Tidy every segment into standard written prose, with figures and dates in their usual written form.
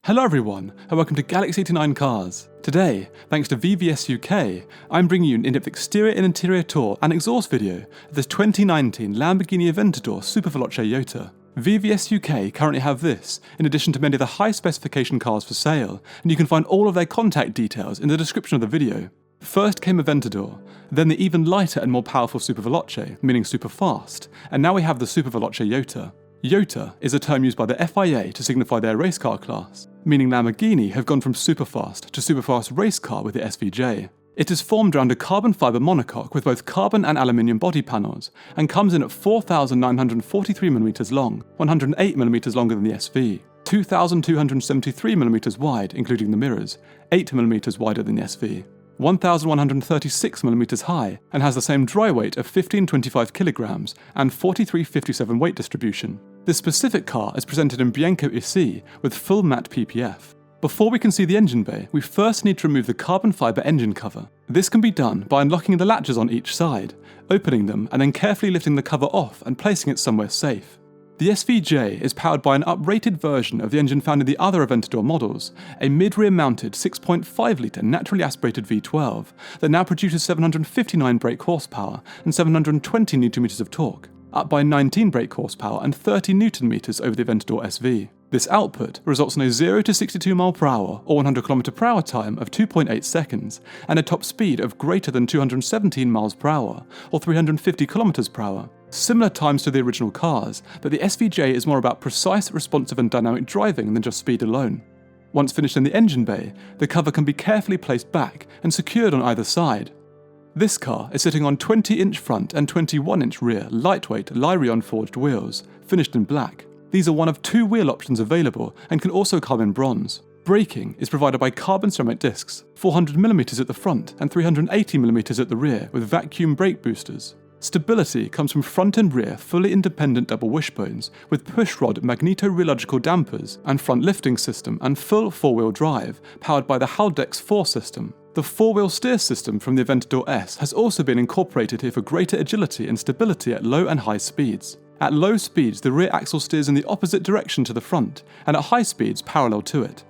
Hello everyone, and welcome to Galaxy 89 Cars. Today, thanks to VVS UK, I'm bringing you an in-depth exterior and interior tour and exhaust video of this 2019 Lamborghini Aventador Super Veloce Yota. VVS UK currently have this, in addition to many of the high specification cars for sale, and you can find all of their contact details in the description of the video. First came Aventador, then the even lighter and more powerful Super Veloce, meaning super fast, and now we have the Super Veloce Yota. Yota is a term used by the FIA to signify their race car class, meaning Lamborghini have gone from superfast to superfast race car with the SVJ. It is formed around a carbon fibre monocoque with both carbon and aluminium body panels, and comes in at 4,943mm long, 108mm longer than the SV, 2,273mm wide including the mirrors, 8mm wider than the SV, 1,136mm high, and has the same dry weight of 1525kg and 4357 weight distribution. This specific car is presented in Bianco EC with full matte PPF. Before we can see the engine bay, we first need to remove the carbon fibre engine cover. This can be done by unlocking the latches on each side, opening them and then carefully lifting the cover off and placing it somewhere safe. The SVJ is powered by an uprated version of the engine found in the other Aventador models, a mid-rear mounted 6.5 litre naturally aspirated V12 that now produces 759 brake horsepower and 720 Nm of torque, up by 19 brake horsepower and 30 Nm over the Aventador SV. This output results in a 0 to 62 mph or 100 km/h time of 2.8 seconds and a top speed of greater than 217 mph or 350 km/h. Similar times to the original cars, but the SVJ is more about precise, responsive and dynamic driving than just speed alone. Once finished in the engine bay, the cover can be carefully placed back and secured on either side. This car is sitting on 20-inch front and 21-inch rear lightweight Lyrion forged wheels, finished in black. These are one of two wheel options available and can also come in bronze. Braking is provided by carbon ceramic discs, 400mm at the front and 380mm at the rear with vacuum brake boosters. Stability comes from front and rear fully independent double wishbones with pushrod magneto-rheological dampers and front lifting system and full four-wheel drive powered by the Haldex 4 system. The four-wheel steer system from the Aventador S has also been incorporated here for greater agility and stability at low and high speeds. At low speeds, the rear axle steers in the opposite direction to the front, and at high speeds, parallel to it.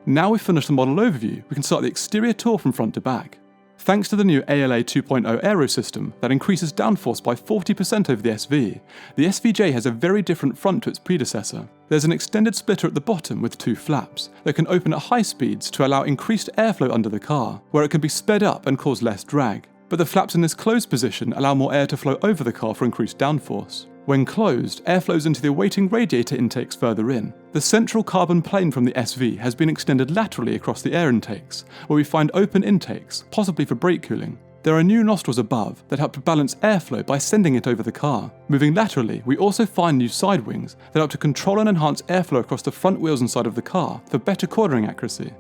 Now we've finished the model overview, we can start the exterior tour from front to back. Thanks to the new ALA 2.0 aero system that increases downforce by 40% over the SV, the SVJ has a very different front to its predecessor. There's an extended splitter at the bottom with two flaps that can open at high speeds to allow increased airflow under the car, where it can be sped up and cause less drag. But the flaps in this closed position allow more air to flow over the car for increased downforce. When closed, air flows into the awaiting radiator intakes further in. The central carbon plane from the SV has been extended laterally across the air intakes, where we find open intakes, possibly for brake cooling. There are new nostrils above that help to balance airflow by sending it over the car. Moving laterally, we also find new side wings that help to control and enhance airflow across the front wheels and side of the car for better cornering accuracy.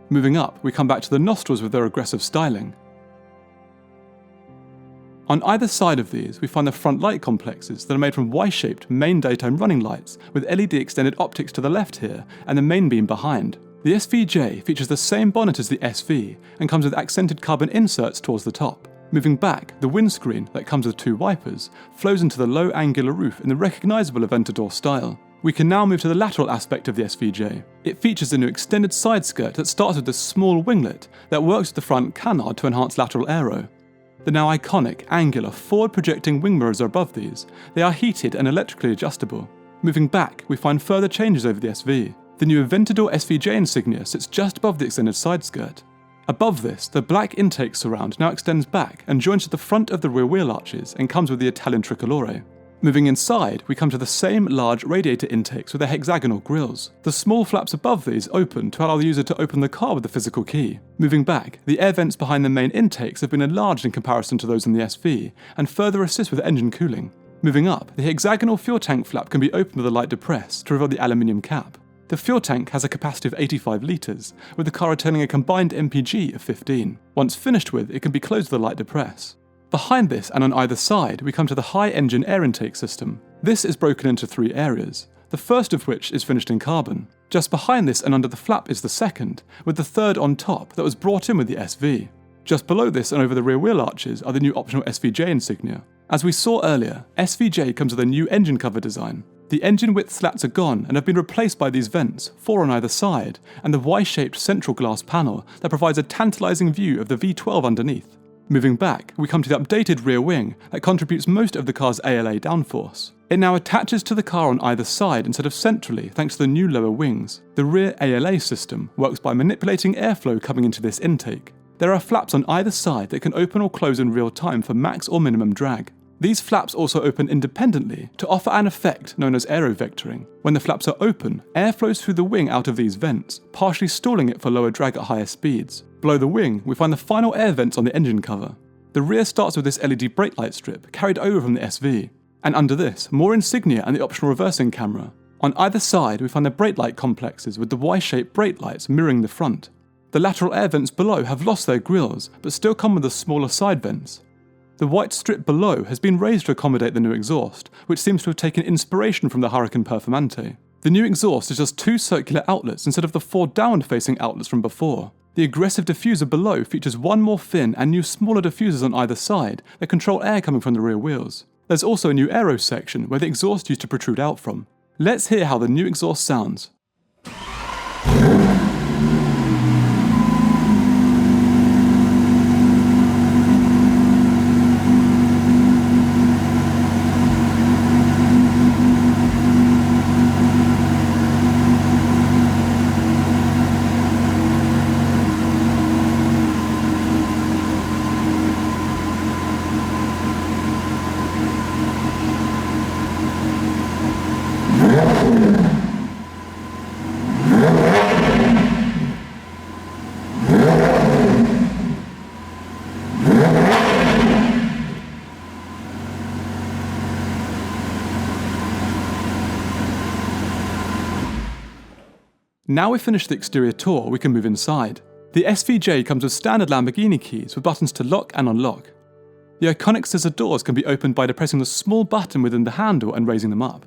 Moving up, we come back to the nostrils with their aggressive styling. On either side of these, we find the front light complexes that are made from Y-shaped main daytime running lights with LED extended optics to the left here and the main beam behind. The SVJ features the same bonnet as the SV and comes with accented carbon inserts towards the top. Moving back, the windscreen that comes with two wipers flows into the low angular roof in the recognisable Aventador style. We can now move to the lateral aspect of the SVJ. It features a new extended side skirt that starts with this small winglet that works with the front canard to enhance lateral aero. The now iconic, angular, forward-projecting wing mirrors are above these. They are heated and electrically adjustable. Moving back, we find further changes over the SV. The new Aventador SVJ insignia sits just above the extended side skirt. Above this, the black intake surround now extends back and joins to the front of the rear wheel arches and comes with the Italian tricolore. Moving inside, we come to the same large radiator intakes with their hexagonal grills. The small flaps above these open to allow the user to open the car with the physical key. Moving back, the air vents behind the main intakes have been enlarged in comparison to those in the SV, and further assist with engine cooling. Moving up, the hexagonal fuel tank flap can be opened with a light depress to reveal the aluminium cap. The fuel tank has a capacity of 85 litres, with the car returning a combined MPG of 15. Once finished with, it can be closed with a light depress. Behind this and on either side, we come to the high engine air intake system. This is broken into three areas, the first of which is finished in carbon. Just behind this and under the flap is the second, with the third on top that was brought in with the SV. Just below this and over the rear wheel arches are the new optional SVJ insignia. As we saw earlier, SVJ comes with a new engine cover design. The engine width slats are gone and have been replaced by these vents, 4 on either side, and the Y-shaped central glass panel that provides a tantalising view of the V12 underneath. Moving back, we come to the updated rear wing that contributes most of the car's ALA downforce. It now attaches to the car on either side instead of centrally thanks to the new lower wings. The rear ALA system works by manipulating airflow coming into this intake. There are flaps on either side that can open or close in real time for max or minimum drag. These flaps also open independently to offer an effect known as aerovectoring. When the flaps are open, air flows through the wing out of these vents, partially stalling it for lower drag at higher speeds. Below the wing, we find the final air vents on the engine cover. The rear starts with this LED brake light strip carried over from the SV, and under this, more insignia and the optional reversing camera. On either side, we find the brake light complexes with the Y-shaped brake lights mirroring the front. The lateral air vents below have lost their grills, but still come with the smaller side vents. The white strip below has been raised to accommodate the new exhaust, which seems to have taken inspiration from the Huracan Performante. The new exhaust is just 2 circular outlets instead of the 4 downward-facing outlets from before. The aggressive diffuser below features 1 more fin and new smaller diffusers on either side that control air coming from the rear wheels. There's also a new aero section where the exhaust used to protrude out from. Let's hear how the new exhaust sounds. Now we've finished the exterior tour, we can move inside. The SVJ comes with standard Lamborghini keys with buttons to lock and unlock. The iconic scissor doors can be opened by depressing the small button within the handle and raising them up.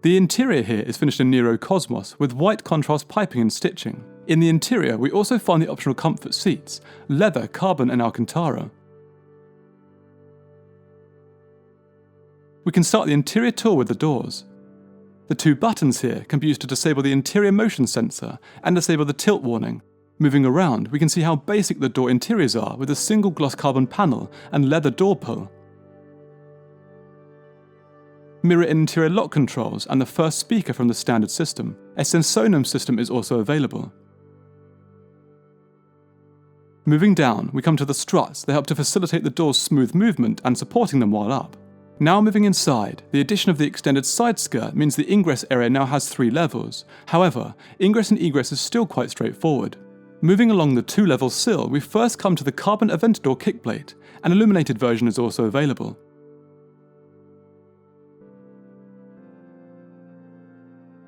The interior here is finished in Nero Cosmos with white contrast piping and stitching. In the interior, we also find the optional comfort seats, leather, carbon and Alcantara. We can start the interior tour with the doors. The 2 buttons here can be used to disable the interior motion sensor and disable the tilt warning. Moving around, we can see how basic the door interiors are with a single gloss carbon panel and leather door pull. Mirror interior lock controls and the first speaker from the standard system. A Sensonum system is also available. Moving down, we come to the struts that help to facilitate the door's smooth movement and supporting them while up. Now moving inside, the addition of the extended side skirt means the ingress area now has 3 levels. However, ingress and egress is still quite straightforward. Moving along the 2-level sill, we first come to the carbon Aventador kickplate. An illuminated version is also available.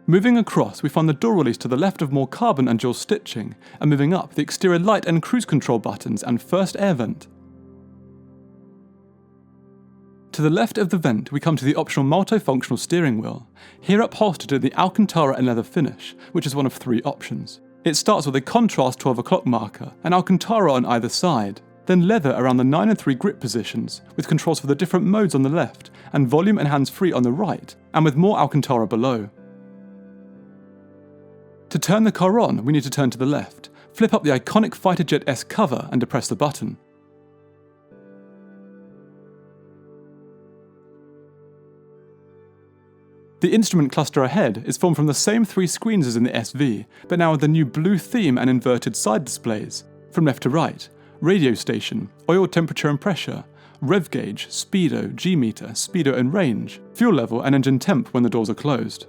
Moving across, we find the door release to the left of more carbon and dual stitching, and moving up, the exterior light and cruise control buttons and first air vent. To the left of the vent, we come to the optional multifunctional steering wheel, here upholstered in the Alcantara and leather finish, which is one of 3 options. It starts with a contrast 12 o'clock marker, and Alcantara on either side, then leather around the 9 and 3 grip positions, with controls for the different modes on the left, and volume and hands-free on the right, and with more Alcantara below. To turn the car on, we need to turn to the left, flip up the iconic Fighter Jet S cover and depress the button. The instrument cluster ahead is formed from the same 3 screens as in the SV, but now with the new blue theme and inverted side displays. From left to right, radio station, oil temperature and pressure, rev gauge, speedo, G-meter, speedo and range, fuel level and engine temp when the doors are closed.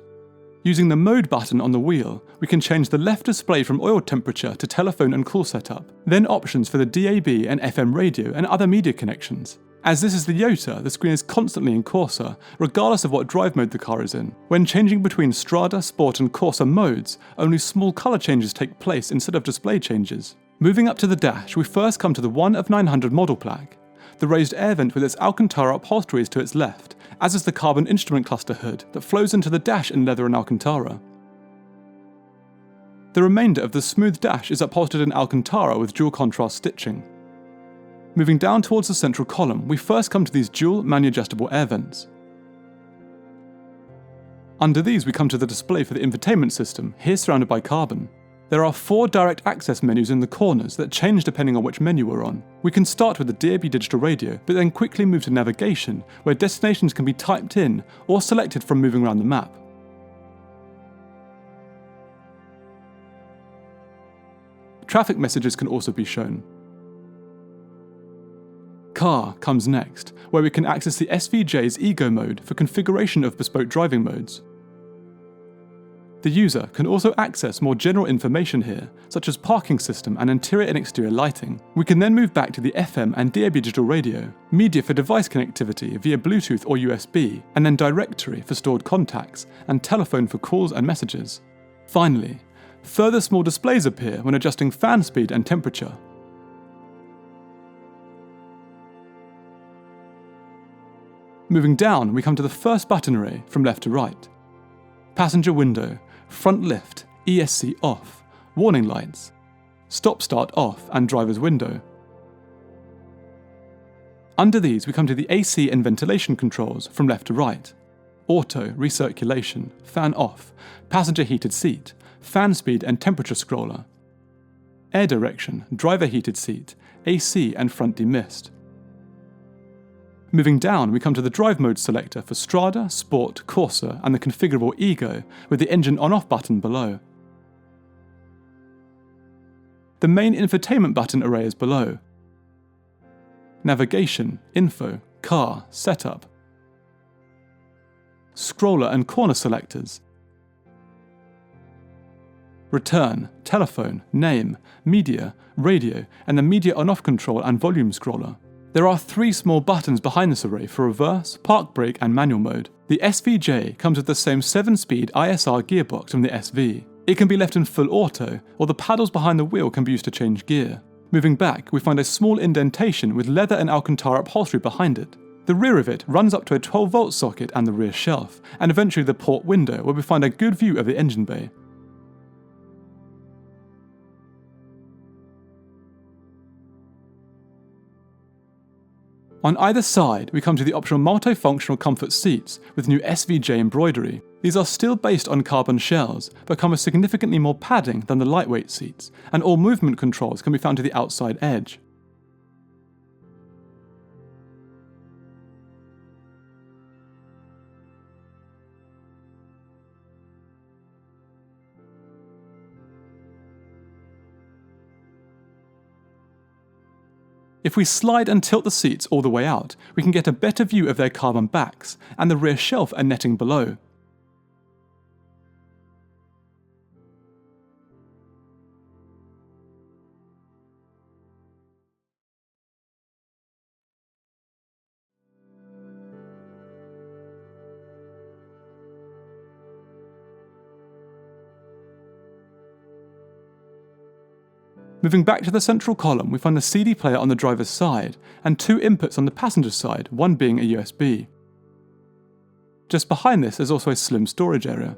Using the mode button on the wheel, we can change the left display from oil temperature to telephone and call setup, then options for the DAB and FM radio and other media connections. As this is the Yota, the screen is constantly in Corsa, regardless of what drive mode the car is in. When changing between Strada, Sport and Corsa modes, only small colour changes take place instead of display changes. Moving up to the dash, we first come to the 1 of 900 model plaque. The raised air vent with its Alcantara upholstery is to its left, as is the carbon instrument cluster hood that flows into the dash in leather and Alcantara. The remainder of the smooth dash is upholstered in Alcantara with dual contrast stitching. Moving down towards the central column, we first come to these dual manually adjustable air vents. Under these we come to the display for the infotainment system, here surrounded by carbon. There are 4 direct access menus in the corners that change depending on which menu we're on. We can start with the DAB digital radio, but then quickly move to navigation, where destinations can be typed in or selected from moving around the map. Traffic messages can also be shown. Car comes next, where we can access the SVJ's Ego mode for configuration of bespoke driving modes. The user can also access more general information here, such as parking system and interior and exterior lighting. We can then move back to the FM and DAB digital radio, media for device connectivity via Bluetooth or USB, and then directory for stored contacts, and telephone for calls and messages. Finally, further small displays appear when adjusting fan speed and temperature. Moving down, we come to the first button array from left to right. Passenger window, front lift, ESC off, warning lights, stop start off and driver's window. Under these we come to the AC and ventilation controls from left to right. Auto, recirculation, fan off, passenger heated seat, fan speed and temperature scroller. Air direction, driver heated seat, AC and front demist. Moving down, we come to the drive mode selector for Strada, Sport, Corsa and the configurable Ego with the engine on-off button below. The main infotainment button array is below. Navigation, info, car, setup. Scroller and corner selectors. Return, telephone, name, media, radio and the media on-off control and volume scroller. There are 3 small buttons behind this array for reverse, park brake and manual mode. The SVJ comes with the same 7-speed ISR gearbox from the SV. It can be left in full auto, or the paddles behind the wheel can be used to change gear. Moving back, we find a small indentation with leather and Alcantara upholstery behind it. The rear of it runs up to a 12-volt socket and the rear shelf, and eventually the port window where we find a good view of the engine bay. On either side, we come to the optional multifunctional comfort seats with new SVJ embroidery. These are still based on carbon shells, but come with significantly more padding than the lightweight seats, and all movement controls can be found to the outside edge. If we slide and tilt the seats all the way out, we can get a better view of their carbon backs, and the rear shelf and netting below. Moving back to the central column, we find the CD player on the driver's side, and 2 inputs on the passenger side, one being a USB. Just behind this is also a slim storage area.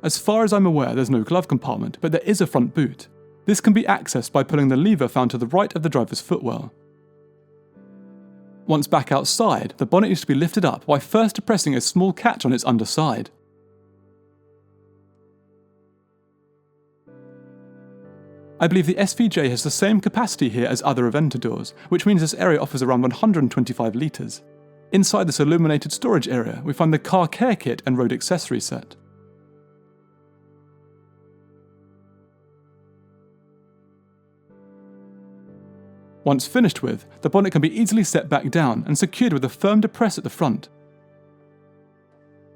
As far as I'm aware, there's no glove compartment, but there is a front boot. This can be accessed by pulling the lever found to the right of the driver's footwell. Once back outside, the bonnet needs to be lifted up by first depressing a small catch on its underside. I believe the SVJ has the same capacity here as other Aventadors, which means this area offers around 125 litres. Inside this illuminated storage area, we find the car care kit and road accessory set. Once finished with, the bonnet can be easily set back down and secured with a firm depress at the front.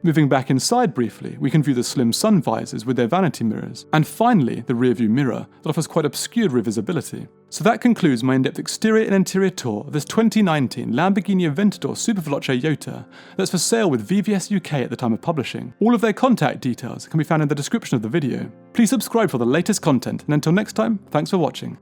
Moving back inside briefly, we can view the slim sun visors with their vanity mirrors, and finally the rear view mirror that offers quite obscure visibility. So that concludes my in-depth exterior and interior tour of this 2019 Lamborghini Aventador Superveloce Iota that's for sale with VVS UK at the time of publishing. All of their contact details can be found in the description of the video. Please subscribe for the latest content, and until next time, thanks for watching.